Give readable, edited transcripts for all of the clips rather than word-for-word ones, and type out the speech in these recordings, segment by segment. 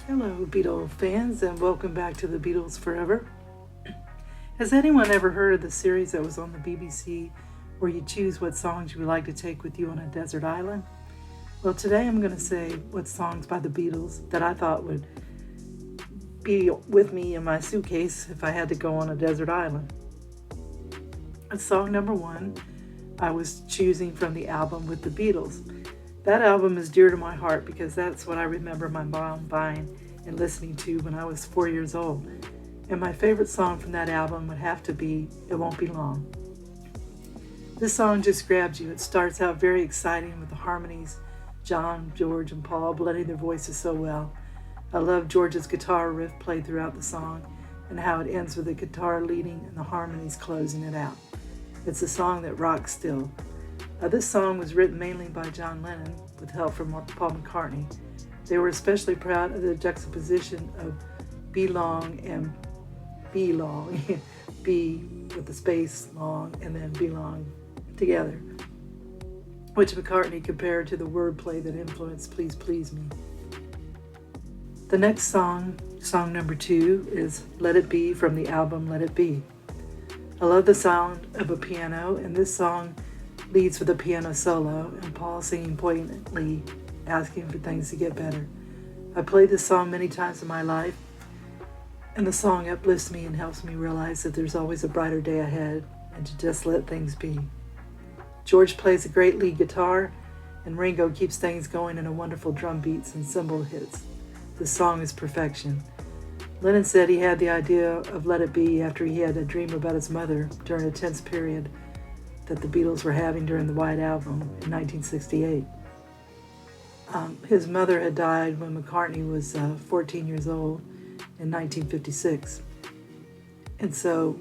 Hello, Beatles fans, and welcome back to the Beatles Forever. Has anyone ever heard of the series that was on the BBC where you choose what songs you would like to take with you on a desert island? Well, today I'm going to say what songs by the Beatles that I thought would be with me in my suitcase if I had to go on a desert island. Song number one, I was choosing from the album with the Beatles. That album is dear to my heart because that's what I remember my mom buying and listening to when I was 4 years old. And my favorite song from that album would have to be It Won't Be Long. This song just grabs you. It starts out very exciting with the harmonies, John, George, and Paul blending their voices so well. I love George's guitar riff played throughout the song and how it ends with the guitar leading and the harmonies closing it out. It's a song that rocks still. This song was written mainly by John Lennon with help from Paul McCartney. They were especially proud of the juxtaposition of Be Long and Be Long, Be with the space long and then Be Long together, which McCartney compared to the wordplay that influenced Please Please Me. The next song, song number two, is Let It Be from the album Let It Be. I love the sound of a piano, and this song leads with a piano solo and Paul singing poignantly, asking for things to get better. I played this song many times in my life, and the song uplifts me and helps me realize that there's always a brighter day ahead and to just let things be. George plays a great lead guitar, and Ringo keeps things going in a wonderful drum beats and cymbal hits. This song is perfection. Lennon said he had the idea of Let It Be after he had a dream about his mother during a tense period that the Beatles were having during the White Album in 1968. His mother had died when McCartney was 14 years old in 1956. And so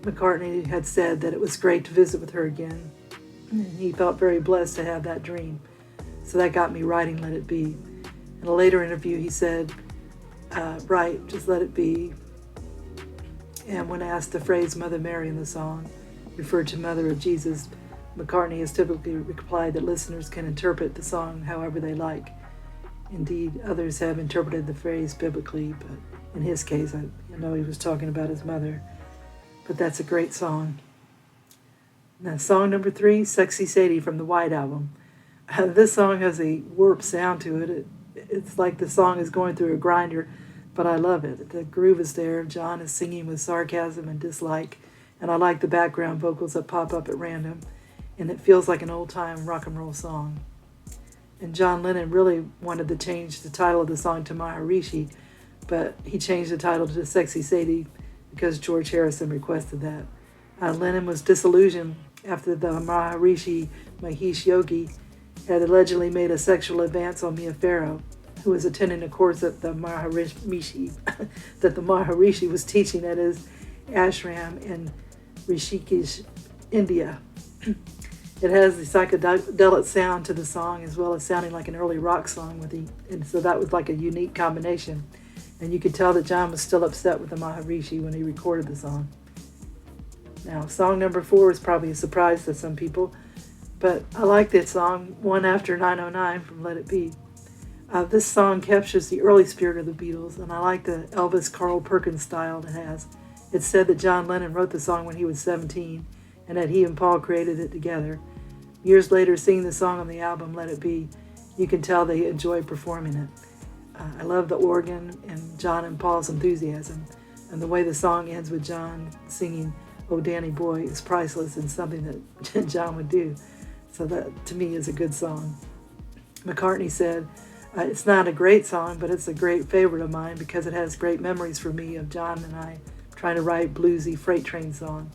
McCartney had said that it was great to visit with her again, and he felt very blessed to have that dream. So that got me writing Let It Be. In a later interview, he said, right, just let it be. And when asked the phrase Mother Mary in the song referred to Mother of Jesus, McCartney has typically replied that listeners can interpret the song however they like. Indeed, others have interpreted the phrase biblically, but in his case, I know he was talking about his mother. But that's a great song. Now, song number three, Sexy Sadie from the White Album. This song has a warped sound to it. It's like the song is going through a grinder, but I love it. The groove is there. John is singing with sarcasm and dislike, and I like the background vocals that pop up at random, and it feels like an old-time rock and roll song. And John Lennon really wanted to change the title of the song to Maharishi, but he changed the title to Sexy Sadie because George Harrison requested that. Lennon was disillusioned after the Maharishi Mahesh Yogi had allegedly made a sexual advance on Mia Farrow, who was attending a course that the Maharishi was teaching at his ashram in Rishikesh, India. It has the psychedelic sound to the song as well as sounding like an early rock song and so that was like a unique combination. And you could tell that John was still upset with the Maharishi when he recorded the song. Now, song number four is probably a surprise to some people, but I like that song, One After 909 from Let It Be. This song captures the early spirit of the Beatles, and I like the Elvis Carl Perkins style it has. It's said that John Lennon wrote the song when he was 17, and that he and Paul created it together. Years later, singing the song on the album Let It Be, you can tell they enjoyed performing it. I love the organ and John and Paul's enthusiasm, and the way the song ends with John singing Oh Danny Boy is priceless and something that John would do. So that, to me, is a good song. McCartney said, it's not a great song, but it's a great favorite of mine because it has great memories for me of John and I trying to write bluesy freight train song.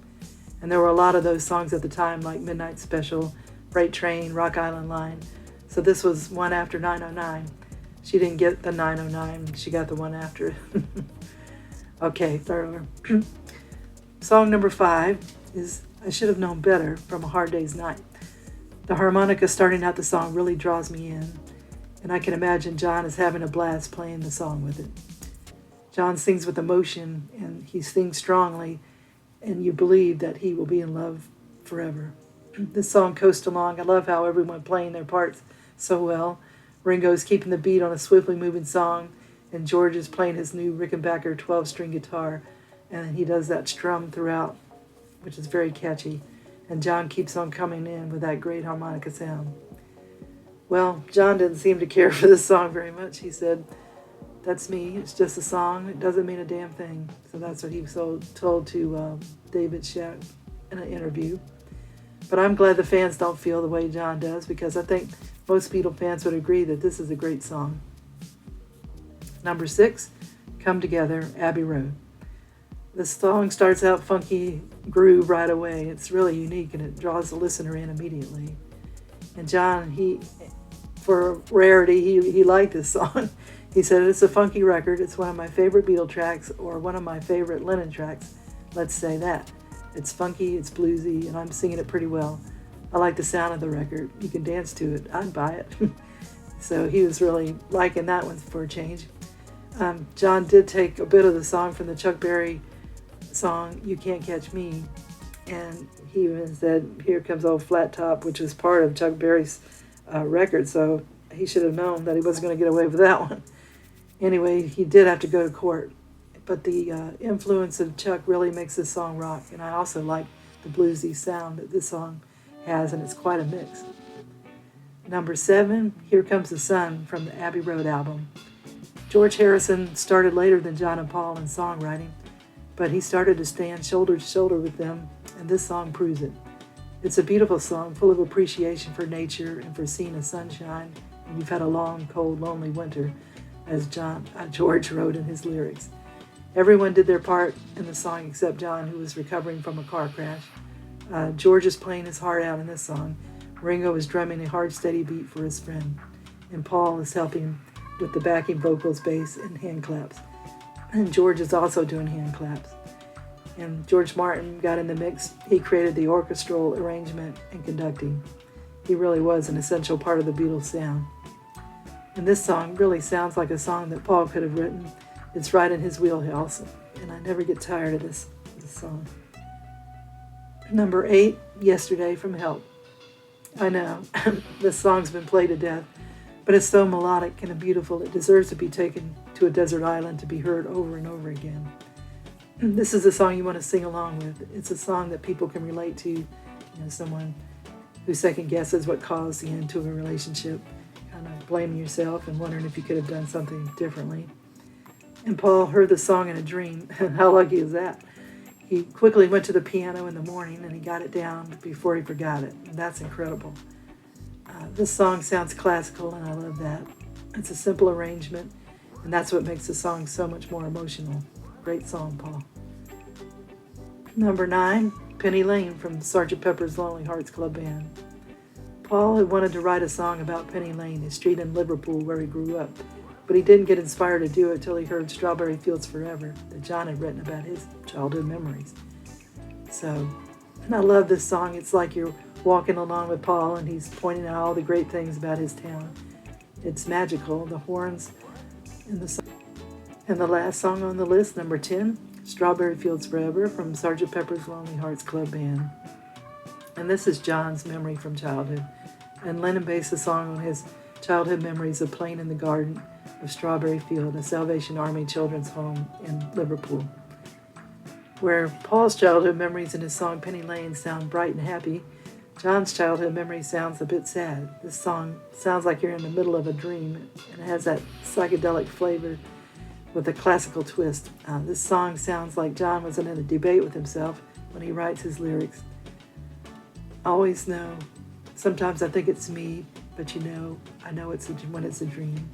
And there were a lot of those songs at the time, like Midnight Special, Freight Train, Rock Island Line. So this was One After 909. She didn't get the 909, she got the one after it. Okay, third. Song number five is I Should Have Known Better from A Hard Day's Night. The harmonica starting out the song really draws me in, and I can imagine John is having a blast playing the song with it. John sings with emotion, and he sings strongly, and you believe that he will be in love forever. This song coasts along. I love how everyone playing their parts so well. Ringo's keeping the beat on a swiftly moving song, and George is playing his new Rickenbacker 12-string guitar, and he does that strum throughout, which is very catchy. And John keeps on coming in with that great harmonica sound. Well, John didn't seem to care for this song very much. He said, "That's me. It's just a song. It doesn't mean a damn thing." So that's what he was told to David Shack in an interview. But I'm glad the fans don't feel the way John does, because I think most Beatle fans would agree that this is a great song. Number 6, Come Together, Abbey Road. The song starts out funky groove right away. It's really unique, and it draws the listener in immediately. And John, for rarity, he liked this song. He said, "It's a funky record. It's one of my favorite Beatle tracks, or one of my favorite Lennon tracks. Let's say that. It's funky, it's bluesy, and I'm singing it pretty well. I like the sound of the record. You can dance to it. I'd buy it." So he was really liking that one for a change. John did take a bit of the song from the Chuck Berry song, "You Can't Catch Me," and he even said, "Here Comes Old Flat Top," which was part of Chuck Berry's record, so he should have known that he wasn't going to get away with that one. Anyway, he did have to go to court, but the influence of Chuck really makes this song rock, and I also like the bluesy sound that this song has, and it's quite a mix. Number 7, Here Comes the Sun from the Abbey Road album. George Harrison started later than John and Paul in songwriting, but he started to stand shoulder to shoulder with them, and this song proves it. It's a beautiful song full of appreciation for nature and for seeing the sunshine, and you've had a long, cold, lonely winter, as George wrote in his lyrics. Everyone did their part in the song except John, who was recovering from a car crash. George is playing his heart out in this song. Ringo is drumming a hard, steady beat for his friend, and Paul is helping with the backing vocals, bass, and hand claps. And George is also doing hand claps. And George Martin got in the mix. He created the orchestral arrangement and conducting. He really was an essential part of the Beatles' sound. And this song really sounds like a song that Paul could have written. It's right in his wheelhouse, and I never get tired of this song. Number 8, Yesterday from Help. I know, this song's been played to death, but it's so melodic and beautiful, it deserves to be taken to a desert island to be heard over and over again. This is a song you want to sing along with. It's a song that people can relate to, someone who second guesses what caused the end to a relationship, kind of blaming yourself and wondering if you could have done something differently. And Paul heard the song in a dream, and how lucky is that? He quickly went to the piano in the morning and he got it down before he forgot it. And that's incredible. This song sounds classical, and I love that. It's a simple arrangement, and that's what makes the song so much more emotional. Great song, Paul. Number 9, Penny Lane from Sgt. Pepper's Lonely Hearts Club Band. Paul had wanted to write a song about Penny Lane, a street in Liverpool where he grew up, but he didn't get inspired to do it till he heard Strawberry Fields Forever that John had written about his childhood memories. And I love this song. It's like you're walking along with Paul and he's pointing out all the great things about his town. It's magical, the horns in the song. And the last song on the list, number 10, Strawberry Fields Forever from Sgt. Pepper's Lonely Hearts Club Band. And this is John's memory from childhood. And Lennon based the song on his childhood memories of playing in the garden of Strawberry Field, a Salvation Army children's home in Liverpool. Where Paul's childhood memories in his song Penny Lane sound bright and happy, John's childhood memory sounds a bit sad. This song sounds like you're in the middle of a dream, and it has that psychedelic flavor with a classical twist. This song sounds like John was in a debate with himself when he writes his lyrics. Always know, sometimes I think it's me, but I know it's when it's a dream.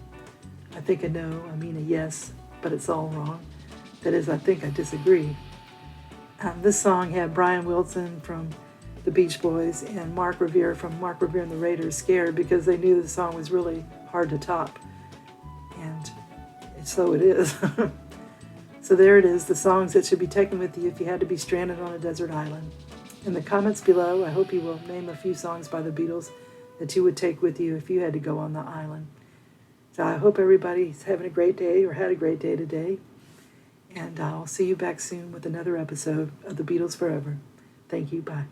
I think I know, I mean a yes, but it's all wrong. That is, I think I disagree. This song had Brian Wilson from the Beach Boys and Mark Revere from Mark Revere and the Raiders scared because they knew the song was really hard to top. And so it is. So there it is, the songs that should be taken with you if you had to be stranded on a desert island. In the comments below, I hope you will name a few songs by the Beatles that you would take with you if you had to go on the island. So I hope everybody's having a great day or had a great day today. And I'll see you back soon with another episode of The Beatles Forever. Thank you. Bye.